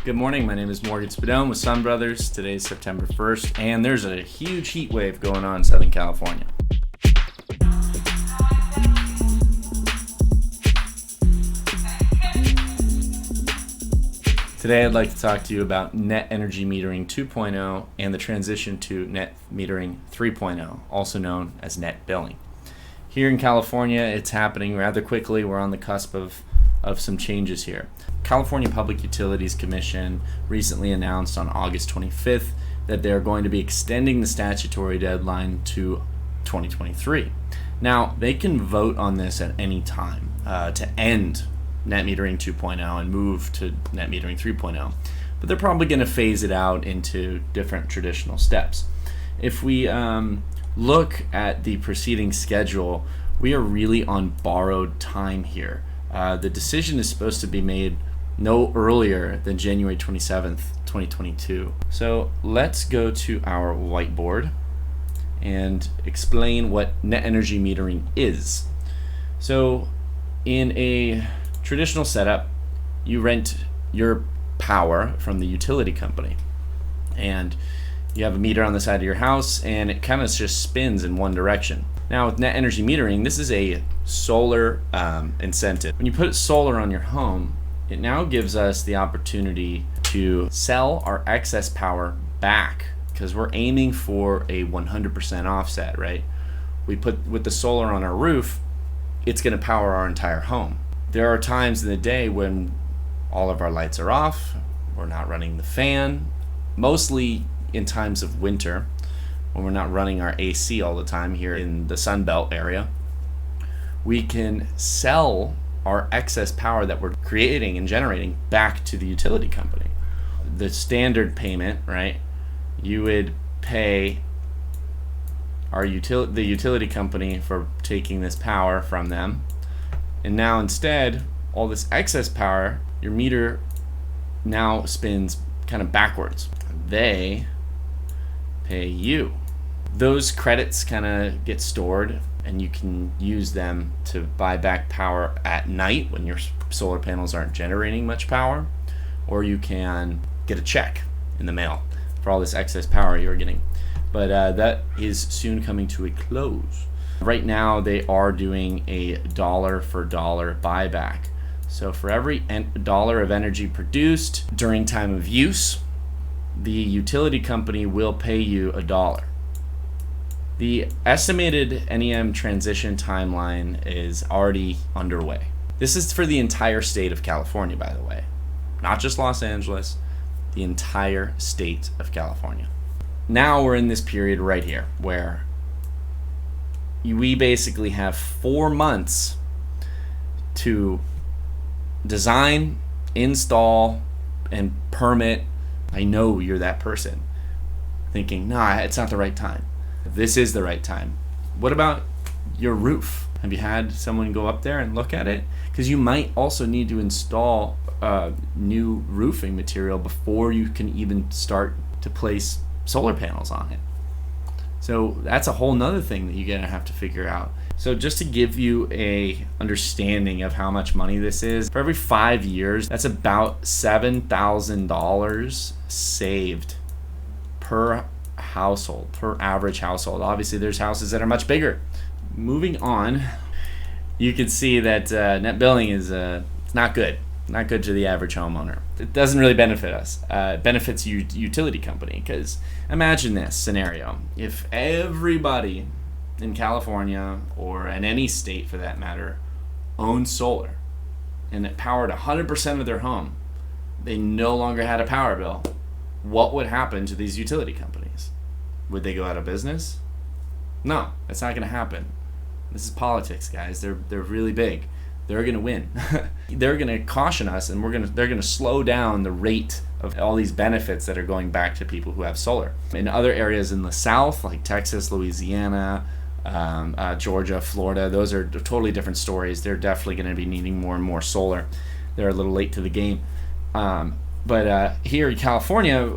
Good morning, my name is Morgan Spadone with Sun Brothers. Today is September 1st, and there's a huge heat wave going on in Southern California. Today I'd like to talk to you about Net Energy Metering 2.0 and the transition to Net Metering 3.0, also known as net billing. Here in California, it's happening rather quickly. We're on the cusp of some changes here. California Public Utilities Commission recently announced on August 25th that they're going to be extending the statutory deadline to 2023. Now, they can vote on this at any time to end Net Metering 2.0 and move to Net Metering 3.0, but they're probably going to phase it out into different traditional steps. If we look at the preceding schedule, we are really on borrowed time here. The decision is supposed to be made no earlier than January 27th, 2022. So let's go to our whiteboard and explain what net energy metering is. So in a traditional setup, you rent your power from the utility company, and you have a meter on the side of your house, and it kind of just spins in one direction. Now with net energy metering, this is a solar incentive. When you put solar on your home, it now gives us the opportunity to sell our excess power back, because we're aiming for a 100% offset, right? We put with the solar on our roof, it's going to power our entire home. There are times in the day when all of our lights are off, we're not running the fan, mostly in times of winter when we're not running our AC all the time here in the Sun Belt area. We can sell our excess power that we're creating and generating back to the utility company. The standard payment, right? You would pay the utility company for taking this power from them, and now instead, all this excess power, your meter now spins kind of backwards. They pay you. Those credits kind of get stored, and you can use them to buy back power at night when your solar panels aren't generating much power, or you can get a check in the mail for all this excess power you're getting. But that is soon coming to a close. Right now they are doing a dollar for dollar buyback. So for every dollar of energy produced during time of use, the utility company will pay you $1. The estimated NEM Transition Timeline is already underway. This is for the entire state of California, by the way. Not just Los Angeles, the entire state of California. Now we're in this period right here where we basically have 4 months to design, install, and permit. I know you're that person thinking, nah, it's not the right time. This is the right time. What about your roof? Have you had someone go up there and look at it? Because you might also need to install new roofing material before you can even start to place solar panels on it. So that's a whole nother thing that you're gonna have to figure out. So just to give you a understanding of how much money this is, for every 5 years, that's about $7,000 saved per household, per average household. Obviously there's houses that are much bigger. Moving on, you can see that net billing is not good to the average homeowner. It doesn't really benefit us. It benefits utility company, because imagine this scenario. If everybody in California, or in any state for that matter, owned solar and it powered 100% of their home, they no longer had a power bill, what would happen to these utility companies? Would they go out of business? No, that's not going to happen. This is politics, guys. They're really big. They're going to win. They're going to caution us, and they're going to slow down the rate of all these benefits that are going back to people who have solar. In other areas in the South, like Texas, Louisiana, Georgia, Florida, those are totally different stories. They're definitely going to be needing more and more solar. They're a little late to the game. But here in California,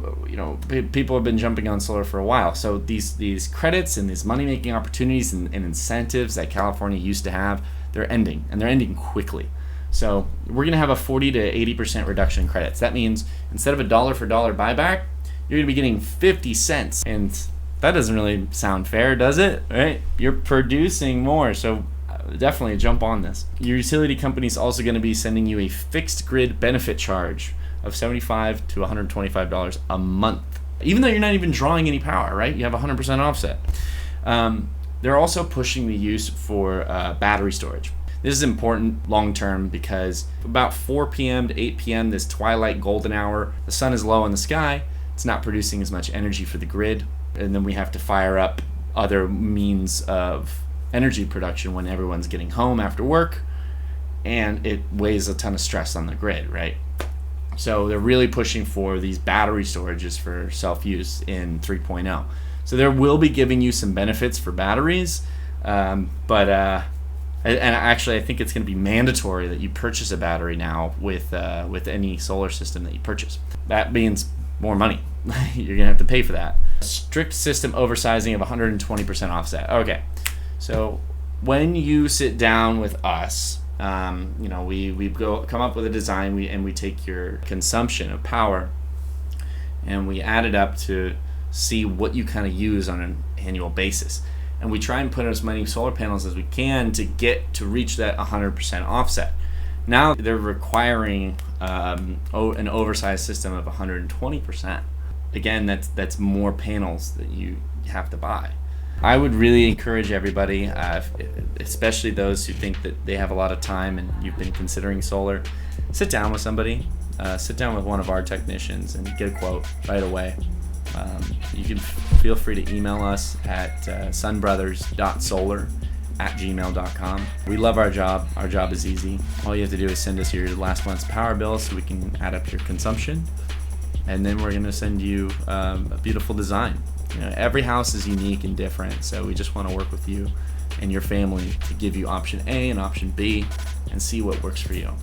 people have been jumping on solar for a while. So these credits and these money-making opportunities and incentives that California used to have, they're ending, and they're ending quickly. So we're going to have a 40 to 80% reduction in credits. That means instead of a dollar for dollar buyback, you're going to be getting 50 cents. And that doesn't really sound fair, does it? Right? You're producing more, so definitely jump on this. Your utility company is also going to be sending you a fixed grid benefit charge of $75 to $125 a month, even though you're not even drawing any power, right? You have 100% offset. They're also pushing the use for battery storage. This is important long term because about 4 p.m. to 8 p.m., this twilight golden hour, the sun is low in the sky, it's not producing as much energy for the grid, and then we have to fire up other means of energy production when everyone's getting home after work, and it weighs a ton of stress on the grid, right? So they're really pushing for these battery storages for self-use in 3.0. So there will be giving you some benefits for batteries, but actually I think it's going to be mandatory that you purchase a battery now with any solar system that you purchase. That means more money. You're going to have to pay for that. Strict system oversizing of 120% offset. Okay, so when you sit down with us, we come up with a design, and we take your consumption of power and we add it up to see what you kind of use on an annual basis, and we try and put as many solar panels as we can to reach that 100% offset. Now they're requiring an oversized system of 120%. Again, that's more panels that you have to buy. I would really encourage everybody, especially those who think that they have a lot of time and you've been considering solar, sit down with somebody, sit down with one of our technicians and get a quote right away. You can feel free to email us at sunbrothers.solar@gmail.com. We love our job. Our job is easy. All you have to do is send us your last month's power bill so we can add up your consumption, and then we're going to send you a beautiful design. Every house is unique and different, so we just want to work with you and your family to give you option A and option B and see what works for you.